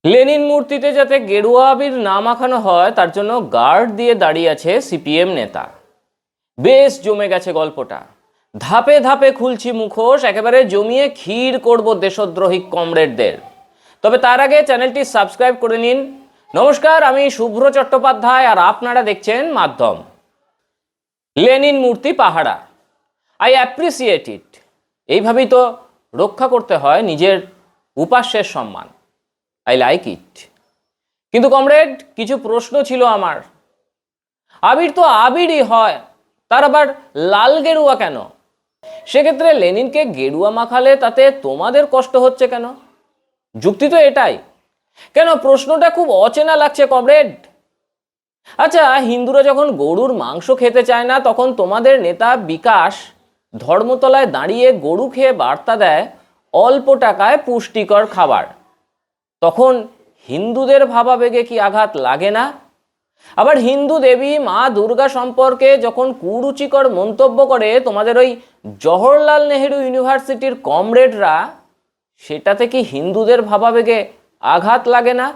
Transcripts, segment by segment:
Lenin মূর্তিতে যাতে গেরুয়া আবির না মাখানো হয় তার জন্য গার্ড দিয়ে দাঁড়িয়ে আছে সিপিএম নেতা। বেশ জমে গেছে গল্পটা। ধাপে ধাপে খুলছি মুখোশ, একেবারে জমিয়ে ক্ষীর করব দেশদ্রোহী কমরেডদের। তবে তার আগে চ্যানেলটি সাবস্ক্রাইব করে নিন। নমস্কার, আমি শুভ্র চট্টোপাধ্যায় আর আপনারা দেখছেন মাধ্যম। লেনিন মূর্তি পাহারা, আই অ্যাপ্রিসিয়েট ইট। এইভাবেই তো রক্ষা করতে হয় নিজের উপাস্যের সম্মান। I like it. কিন্তু কমরেড, কিছু প্রশ্ন ছিল আমার। আবির তো আবিরই হয়, তার আবার লাল গেরুয়া কেন? সেক্ষেত্রে লেনিনকে গেরুয়া মাখালে তাতে তোমাদের কষ্ট হচ্ছে কেন? যুক্তি তো এটাই। কেন প্রশ্নটা খুব অচেনা লাগছে কমরেড? আচ্ছা, হিন্দুরা যখন গরুর মাংস খেতে চায় না তখন তোমাদের নেতা বিকাশ ধর্মতলায় দাঁড়িয়ে গরু খেয়ে বার্তা দেয় অল্প টাকায় পুষ্টিকর খাবার। তখন হিন্দুদের ভাবাবেগে কি আঘাত লাগে না? আবার হিন্দু দেবী মা দুর্গা সম্পর্কে যখন কুরুচিকর মন্তব্য করে তোমাদের ওই জওহরলাল নেহেরু ইউনিভার্সিটির কমরেডরা, সেটাতে কি হিন্দুদের ভাবাবেগে আঘাত লাগে না?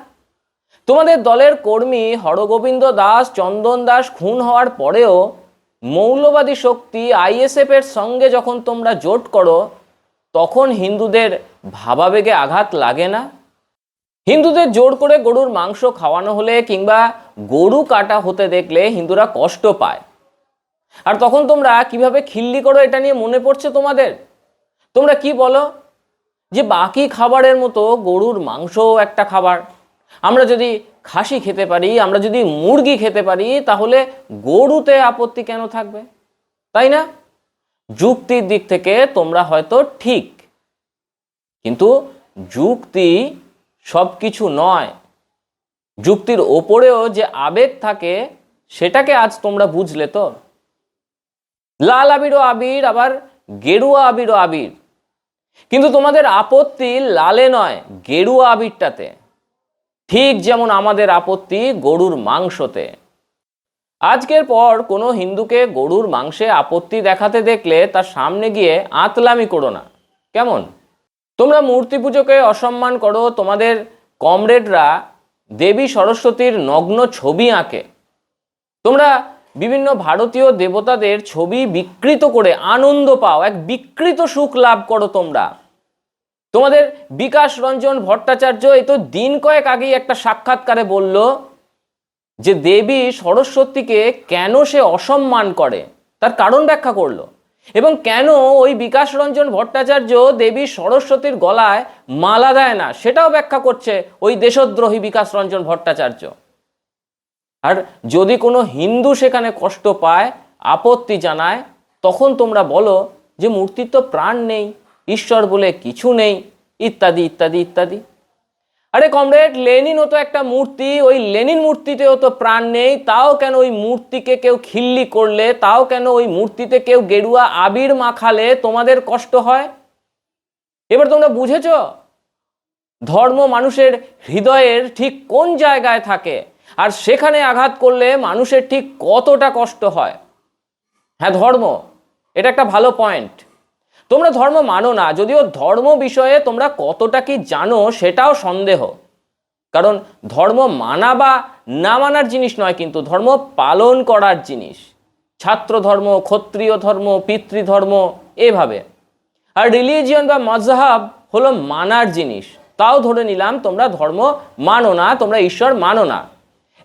তোমাদের দলের কর্মী হরগোবিন্দ দাস, চন্দন দাস খুন হওয়ার পরেও মৌলবাদী শক্তি আইএসএফ এর সঙ্গে যখন তোমরা জোট করো তখন হিন্দুদের ভাবাবেগে আঘাত লাগে না? হিন্দুদের জোর করে গরুর মাংস খাওয়ানো হলে কিংবা গরু কাটা হতে দেখলে হিন্দুরা কষ্ট পায়, আর তখন তোমরা কিভাবে খিল্লি করো এটা নিয়ে মনে পড়ছে তোমাদের? তোমরা কি বলো যে বাকি খাবারের মতো গরুর মাংসও একটা খাবার। আমরা যদি খাসি খেতে পারি, আমরা যদি মুরগি খেতে পারি, তাহলে গরুতে আপত্তি কেন থাকবে? তাই না? যুক্তির দিক থেকে তোমরা হয়তো ঠিক, কিন্তু যুক্তি সব কিছু নয়। যুক্তির ওপরেও যে আবেগ থাকে সেটাকে আজ তোমরা বুঝলে তো। লাল আবিরও আবির, আবার গেরুয়া আবিরও আবির, কিন্তু তোমাদের আপত্তি লালে নয়, গেরুয়া আবিরটাতে। ঠিক যেমন আমাদের আপত্তি গরুর মাংসতে। আজকের পর কোনো হিন্দুকে গরুর মাংসে আপত্তি দেখাতে দেখলে তার সামনে গিয়ে আতলামি করো না, কেমন? তোমরা মূর্তি পুজোকে অসম্মান করো, তোমাদের কমরেডরা দেবী সরস্বতীর নগ্ন ছবি আঁকে। তোমরা বিভিন্ন ভারতীয় দেবতাদের ছবি বিকৃত করে আনন্দ পাও, এক বিকৃত সুখ লাভ করো তোমরা। তোমাদের বিকাশ রঞ্জন ভট্টাচার্য এই তো দিন কয়েক আগেই একটা সাক্ষাৎকারে বলল যে দেবী সরস্বতীকে কেন সে অসম্মান করে তার কারণ ব্যাখ্যা করলো, এবং কেন ওই বিকাশ রঞ্জন ভট্টাচার্য দেবী সরস্বতীর গলায় মালা দেয় না সেটাও ব্যাখ্যা করছে ওই দেশদ্রোহী বিকাশ রঞ্জন ভট্টাচার্য। আর যদি কোনো হিন্দু সেখানে কষ্ট পায়, আপত্তি জানায়, তখন তোমরা বলো যে মূর্তির তো প্রাণ নেই, ঈশ্বর বলে কিছু নেই, ইত্যাদি ইত্যাদি ইত্যাদি। আরে কমরেড, লেনিনও তো একটা মূর্তি, ওই লেনিন মূর্তিতেও তো প্রাণ নেই, তাও কেন ওই মূর্তিকে কেউ খিল্লি করলে, তাও কেন ওই মূর্তিতে কেউ গেরুয়া আবির মাখালে তোমাদের কষ্ট হয়? এবার তোমরা বুঝেছ ধর্ম মানুষের হৃদয়ের ঠিক কোন জায়গায় থাকে, আর সেখানে আঘাত করলে মানুষের ঠিক কতটা কষ্ট হয়। হ্যাঁ, ধর্ম, এটা একটা ভালো পয়েন্ট। তোমরা ধর্ম মানো না, যদিও ধর্ম বিষয়ে তোমরা কতটা কি জানো সেটাও সন্দেহ। কারণ ধর্ম মানা বা না মানার জিনিস নয়, কিন্তু ধর্ম পালন করার জিনিস। ছাত্র ধর্ম, ক্ষত্রিয় ধর্ম, পিতৃধর্ম, এভাবে। আর রিলিজিয়ন বা মজহাব হলো মানার জিনিস। তাও ধরে নিলাম তোমরা ধর্ম মানো না, তোমরা ঈশ্বর মানো না।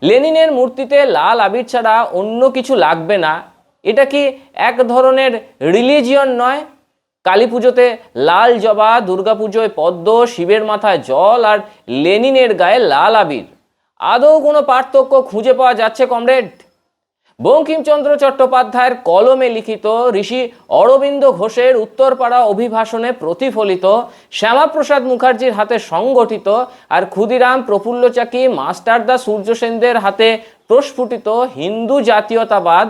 লেনিনের মূর্তিতে লাল আবির ছাড়া অন্য কিছু লাগবে না, এটা কি এক ধরনের রিলিজিয়ন নয়? কালী পুজোতে লাল জবা, দুর্গাপুজোয় পদ্ম, শিবের মাথায় জল, আর লেনিনের গায়ে লাল আবির। আদৌ কোনো পার্থক্য খুঁজে পাওয়া যাচ্ছে কমরেড? বঙ্কিমচন্দ্র চট্টোপাধ্যায়ের কলমে লিখিত, ঋষি অরবিন্দ ঘোষের উত্তরপাড়া অভিভাষণে প্রতিফলিত, শ্যামাপ্রসাদ মুখার্জির হাতে সংগঠিত, আর ক্ষুদিরাম, প্রফুল্ল চাকি, মাস্টারদা সূর্য সেনদের হাতে প্রস্ফুটিত হিন্দু জাতীয়তাবাদ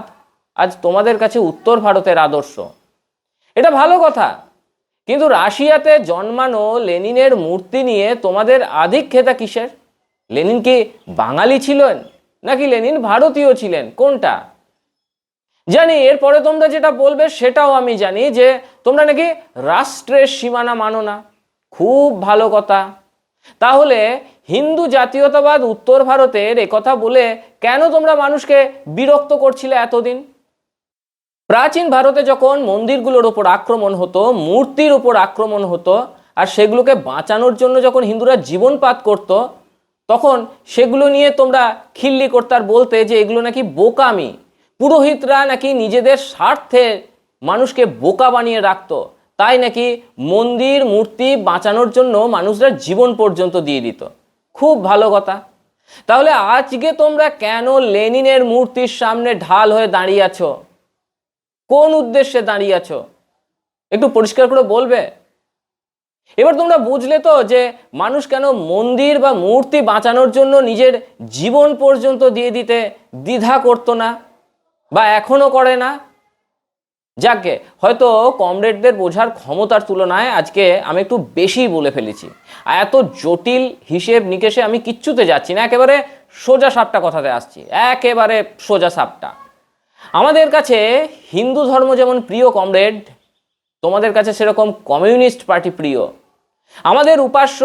আজ তোমাদের কাছে উত্তর ভারতের আদর্শ। এটা ভালো কথা, কিন্তু রাশিয়াতে জন্মানো লেনিনের মূর্তি নিয়ে তোমাদের আধিক্যতা কিসের? লেনিন কি বাঙালি ছিলেন নাকি লেনিন ভারতীয় ছিলেন, কোনটা? জানি এরপরে তোমরা যেটা বলবে সেটাও আমি জানি, যে তোমরা নাকি রাষ্ট্রের সীমানা মানো না। খুব ভালো কথা। তাহলে হিন্দু জাতীয়তাবাদ উত্তর ভারতের একথা বলে কেন তোমরা মানুষকে বিরক্ত করছিলে এতদিন? প্রাচীন ভারতে যখন মন্দিরগুলোর ওপর আক্রমণ হতো, মূর্তির ওপর আক্রমণ হতো, আর সেগুলোকে বাঁচানোর জন্য যখন হিন্দুরা জীবনপাত করত, তখন সেগুলো নিয়ে তোমরা খিল্লি করতে আর বলতে যে এগুলো নাকি বোকামি, পুরোহিতরা নাকি নিজেদের স্বার্থে মানুষকে বোকা বানিয়ে রাখতো, তাই নাকি মন্দির মূর্তি বাঁচানোর জন্য মানুষরা জীবন পর্যন্ত দিয়ে দিত। খুব ভালো কথা। তাহলে আজকে তোমরা কেন লেনিনের মূর্তির সামনে ঢাল হয়ে দাঁড়িয়ে আছো? কোন উদ্দেশ্যে দাঁড়িয়ে আছো? একটু পরিষ্কার করে বলবে। এবার তোমরা বুঝলে তো যে মানুষ কেন মন্দির বা মূর্তি বাঁচানোর জন্য নিজের জীবন পর্যন্ত দিয়ে দিতে দ্বিধা করতো না, বা এখনো করে না। যাকে হয়তো কমরেডদের বোঝার ক্ষমতার তুলনায় আজকে আমি একটু বেশি বলে ফেলেছি। আর এত জটিল হিসেব নিকেশে আমি কিচ্ছুতে যাচ্ছি না, একেবারে সোজা সাপটা কথাতে আসছি, একেবারে সোজা সাপটা। আমাদের কাছে হিন্দু ধর্ম যেমন প্রিয় কমরেড, তোমাদের কাছে সেরকম কমিউনিস্ট পার্টি প্রিয়। আমাদের উপাস্য,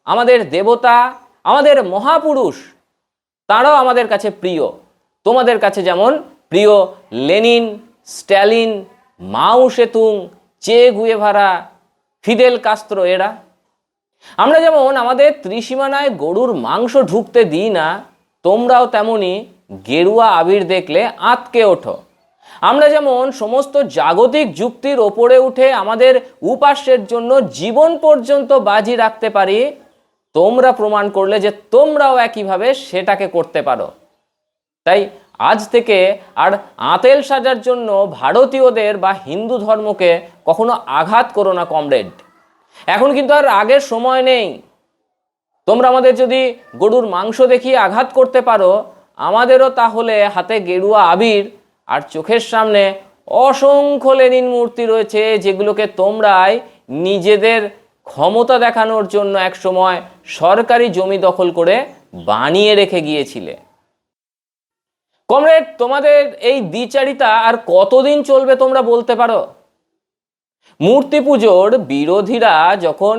আমাদের দেবতা, আমাদের মহাপুরুষ, তারাও আমাদের কাছে প্রিয়। তোমাদের কাছে যেমন প্রিয় লেনিন, স্ট্যালিন, মাও সেতুং, চে গুয়েভারা, ফিদেল কাস্ত্রো এরা। আমরা যেমন আমাদের ত্রিসীমানায় গরুর মাংস ঢুকতে দিই না, তোমরাও তেমনই গেরুয়া আবির দেখলে আঁতকে ওঠো। আমরা যেমন সমস্ত জাগতিক যুক্তির ওপরে উঠে আমাদের উপাস্যের জন্য জীবন পর্যন্ত বাজি রাখতে পারি, তোমরা প্রমাণ করলে যে তোমরাও একইভাবে সেটাকে করতে পারো। তাই আজ থেকে আর আঁতেল সাজার জন্য ভারতীয়দের বা হিন্দু ধর্মকে কখনো আঘাত করো না কমরেড। এখন কিন্তু আর আগের সময় নেই। তোমরা আমাদের যদি গরুর মাংস দেখিয়ে আঘাত করতে পারো, আমাদেরও তাহলে হাতে গেরুয়া আবির আর চোখের সামনে অসংখ্য লেনিন মূর্তি রয়েছে, যেগুলোকে তোমরাই নিজেদের ক্ষমতা দেখানোর জন্য একসময় সরকারি জমি দখল করে বানিয়ে রেখে গিয়েছিলে। কমরেড, তোমাদের এই দ্বিচারিতা আর কতদিন চলবে তোমরা বলতে পারো? মূর্তি পুজোর বিরোধীরা যখন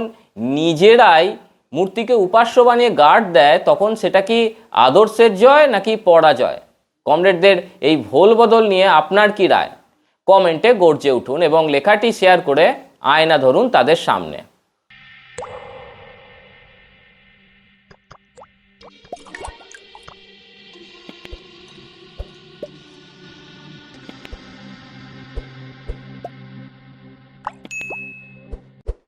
নিজেরাই মূর্তিকে উপাস্য বানিয়ে গার্ড দেয়, তখন সেটা কি আদর্শের জয় নাকি পরাজয়? কমরেডদের এই ভোল বদল নিয়ে আপনার কি রায়? কমেন্টে গর্জে উঠুন এবং লেখাটি শেয়ার করে আয়না ধরুন তাদের সামনে।